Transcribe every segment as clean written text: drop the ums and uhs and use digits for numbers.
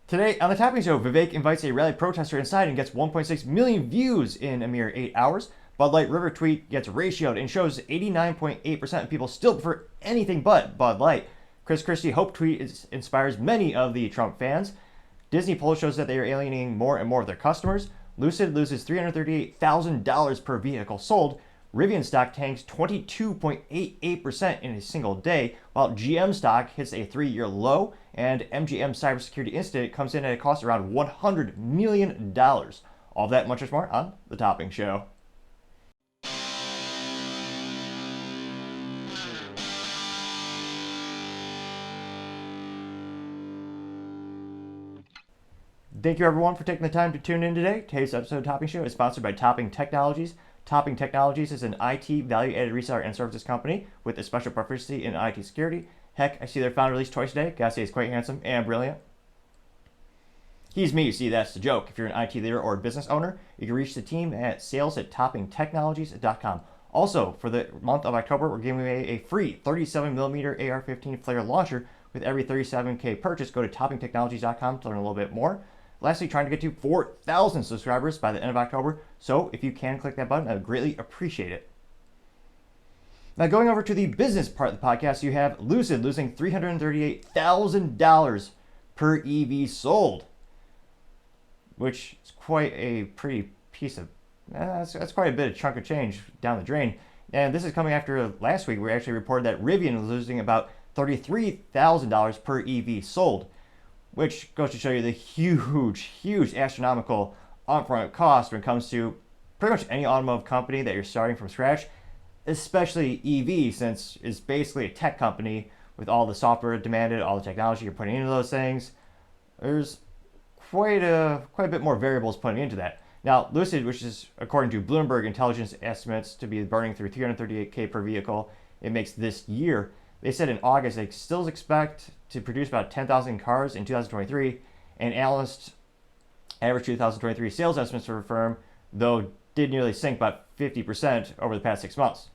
Today on the Topping Show, Vivek invites a rally protester inside and gets 1.6 million views in a mere 8 hours. Bud Light River tweet gets ratioed and shows 89.8% of people still prefer anything but Bud Light. Chris Christie Hope tweet inspires many of the Trump fans. Disney poll shows that they are alienating more and more of their customers. Lucid loses $338,000 per vehicle sold. Rivian stock tanks 22.88% in a single day, while GM stock hits a 3-year low, and MGM cybersecurity incident comes in at a cost around $100 million. All that much more on The Topping Show. Thank you everyone for taking the time to tune in today. Today's episode of Topping Show is sponsored by Topping Technologies. Topping Technologies is an IT value-added reseller and services company with a special proficiency in IT security. Heck, I see their founder released twice today. Gotta say he's quite handsome and brilliant. He's me, see that's the joke. If you're an IT leader or a business owner, you can reach the team at sales@toppingtechnologies.com. Also, for the month of October, we're giving away a free 37mm AR-15 flare launcher with every 37K purchase. Go to toppingtechnologies.com to learn a little bit more. Lastly, trying to get to 4,000 subscribers by the end of October, so if you can click that button, I would greatly appreciate it. Now, going over to the business part of the podcast, you have Lucid losing $338,000 per EV sold, which is quite a pretty piece of, that's quite a bit of chunk of change down the drain. And this is coming after last week, we actually reported that Rivian was losing about $33,000 per EV sold, which goes to show you the huge astronomical upfront cost when it comes to pretty much any automotive company that you're starting from scratch, especially EV, since it's basically a tech company with all the software demanded, all the technology you're putting into those things. There's quite a bit more variables putting into that. Now, Lucid, which is according to Bloomberg intelligence estimates to be burning through 338K per vehicle it makes this year, they said in August they still expect to produce about 10,000 cars in 2023, and analysts' average 2023 sales estimates for the firm, though, did nearly sink about 50% over the past 6 months.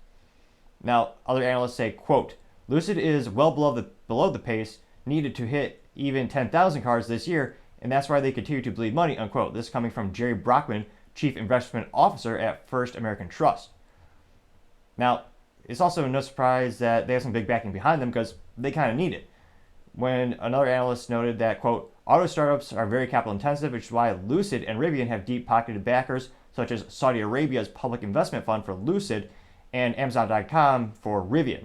Now, other analysts say, quote, Lucid is well below the pace needed to hit even 10,000 cars this year, and that's why they continue to bleed money, unquote. This coming from Jerry Brockman, Chief Investment Officer at First American Trust. Now, it's also no surprise that they have some big backing behind them because they kind of need it. When another analyst noted that, quote, auto startups are very capital intensive, which is why Lucid and Rivian have deep-pocketed backers such as Saudi Arabia's public investment fund for Lucid and Amazon.com for Rivian.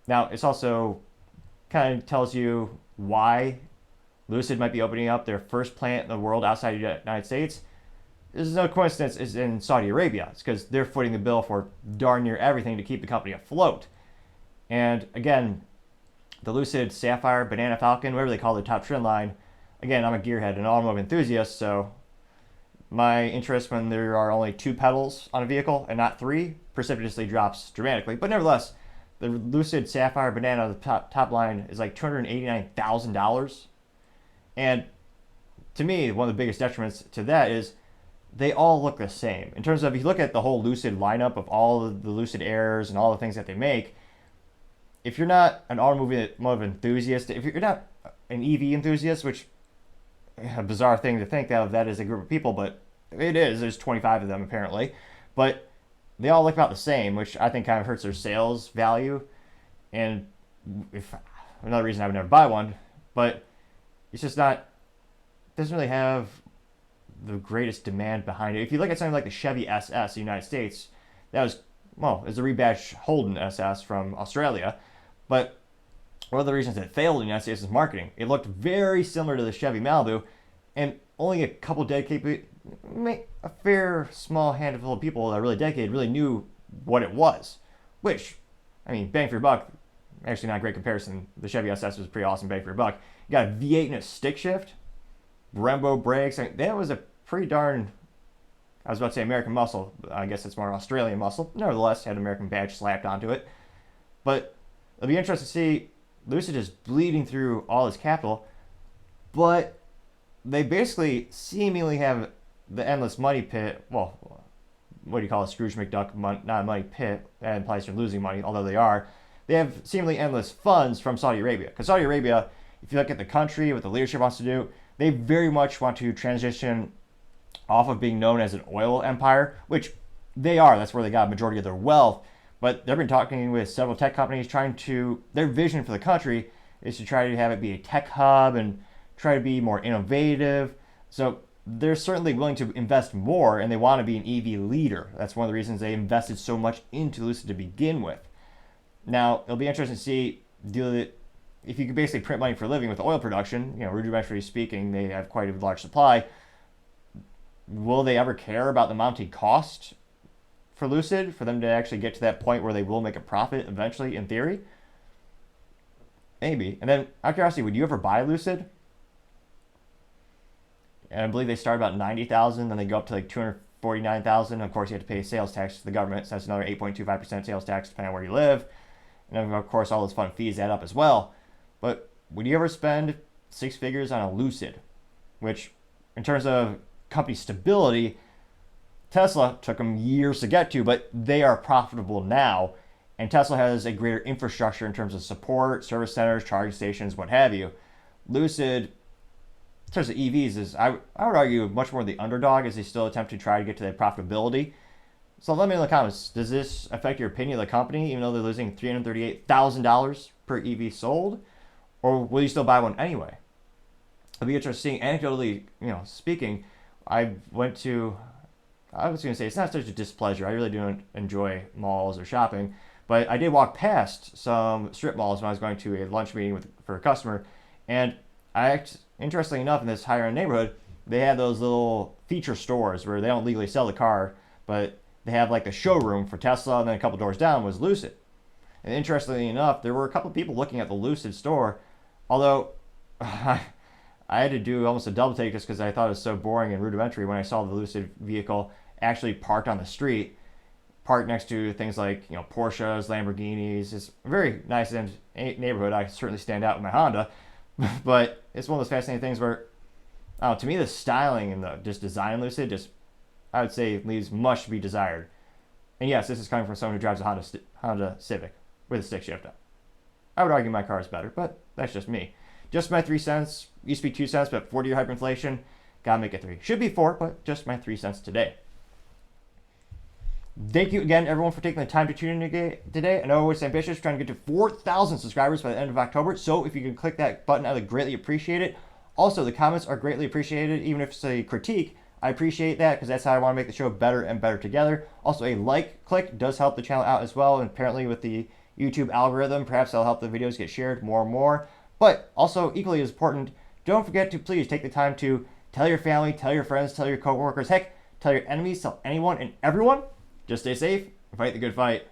Now, it's also kind of tells you why Lucid might be opening up their first plant in the world outside the United States. This is no coincidence, it's in Saudi Arabia. It's because they're footing the bill for darn near everything to keep the company afloat. And again, the Lucid Sapphire, Banana Falcon, whatever they call their top trim line, again, I'm a gearhead, an automotive enthusiast, so my interest when there are only 2 pedals on a vehicle and not 3 precipitously drops dramatically. But nevertheless, the Lucid Sapphire Banana, the top line, is like $289,000. And to me, one of the biggest detriments to that is they all look the same. In terms of, if you look at the whole Lucid lineup of all of the Lucid Airs and all the things that they make, if you're not an automotive enthusiast, if you're not an EV enthusiast, which a bizarre thing to think of that as a group of people, but it is. There's 25 of them apparently, but they all look about the same, which I think kind of hurts their sales value. And if another reason I would never buy one, but it's just not, doesn't really have the greatest demand behind it. If you look at something like the Chevy SS in the United States, that was, well, it's a rebadged Holden SS from Australia, but one of the reasons it failed in the United States is marketing. It looked very similar to the Chevy Malibu, and only a couple dedicated, a fair small handful of people that are really dedicated really knew what it was, which, I mean, bang for your buck, actually not a great comparison. The Chevy SS was pretty awesome bang for your buck. You got a V8 and a stick shift, Brembo brakes. I mean, that was a pretty darn, I was about to say American muscle. I guess it's more Australian muscle. Nevertheless, had an American badge slapped onto it. But it'll be interesting to see Lucid is bleeding through all his capital, but they basically seemingly have the endless money pit. Well, what do you call it? Scrooge McDuck, not a money pit. That implies you're losing money, although they are. They have seemingly endless funds from Saudi Arabia, because Saudi Arabia if you look at the country, what the leadership wants to do, they very much want to transition off of being known as an oil empire, which they are. That's where they got a majority of their wealth. But they've been talking with several tech companies trying to, their vision for the country is to try to have it be a tech hub and try to be more innovative. So they're certainly willing to invest more, and they want to be an EV leader. That's one of the reasons they invested so much into Lucid to begin with. Now, it'll be interesting to see if you could basically print money for a living with oil production, rudimentarily speaking, they have quite a large supply. Will they ever care about the mounting cost for Lucid, for them to actually get to that point where they will make a profit eventually, in theory? Maybe. And then, out of curiosity, would you ever buy Lucid? And I believe they start about $90,000, then they go up to like $249,000. Of course, you have to pay sales tax to the government, so that's another 8.25% sales tax depending on where you live. And then, of course, all those fun fees add up as well. But would you ever spend 6 figures on a Lucid? Which, in terms of company stability, Tesla took them years to get to, but they are profitable now. And Tesla has a greater infrastructure in terms of support, service centers, charging stations, what have you. Lucid, in terms of EVs, is, I would argue, much more the underdog as they still attempt to try to get to that profitability. So let me know in the comments, does this affect your opinion of the company, even though they're losing $338,000 per EV sold? Or will you still buy one anyway? It'll be interesting. Anecdotally, speaking, I was going to say, it's not such a displeasure. I really don't enjoy malls or shopping. But I did walk past some strip malls when I was going to a lunch meeting for a customer. And interestingly enough, in this higher end neighborhood, they have those little feature stores where they don't legally sell the car, but they have like the showroom for Tesla, and then a couple doors down was Lucid. And interestingly enough, there were a couple people looking at the Lucid store, although I had to do almost a double take just because I thought it was so boring and rudimentary when I saw the Lucid vehicle actually parked on the street, parked next to things like Porsches, Lamborghinis. It's a very nice neighborhood. I certainly stand out with my Honda, but it's one of those fascinating things where, to me, the styling and the just design Lucid I would say, leaves much to be desired. And yes, this is coming from someone who drives a Honda Civic with a stick shift. I would argue my car is better, but that's just me. Just my 3 cents. Used to be 2 cents, but 4-year hyperinflation, gotta make it 3. Should be 4, but just my 3 cents today. Thank you again, everyone, for taking the time to tune in today. I know it's ambitious, trying to get to 4,000 subscribers by the end of October, so if you can click that button, I would greatly appreciate it. Also, the comments are greatly appreciated, even if it's a critique. I appreciate that because that's how I want to make the show better and better together. Also, a like click does help the channel out as well, and apparently with the YouTube algorithm, perhaps that'll help the videos get shared more and more. But also, equally as important, don't forget to please take the time to tell your family, tell your friends, tell your coworkers, heck, tell your enemies, tell anyone and everyone. Just stay safe and fight the good fight.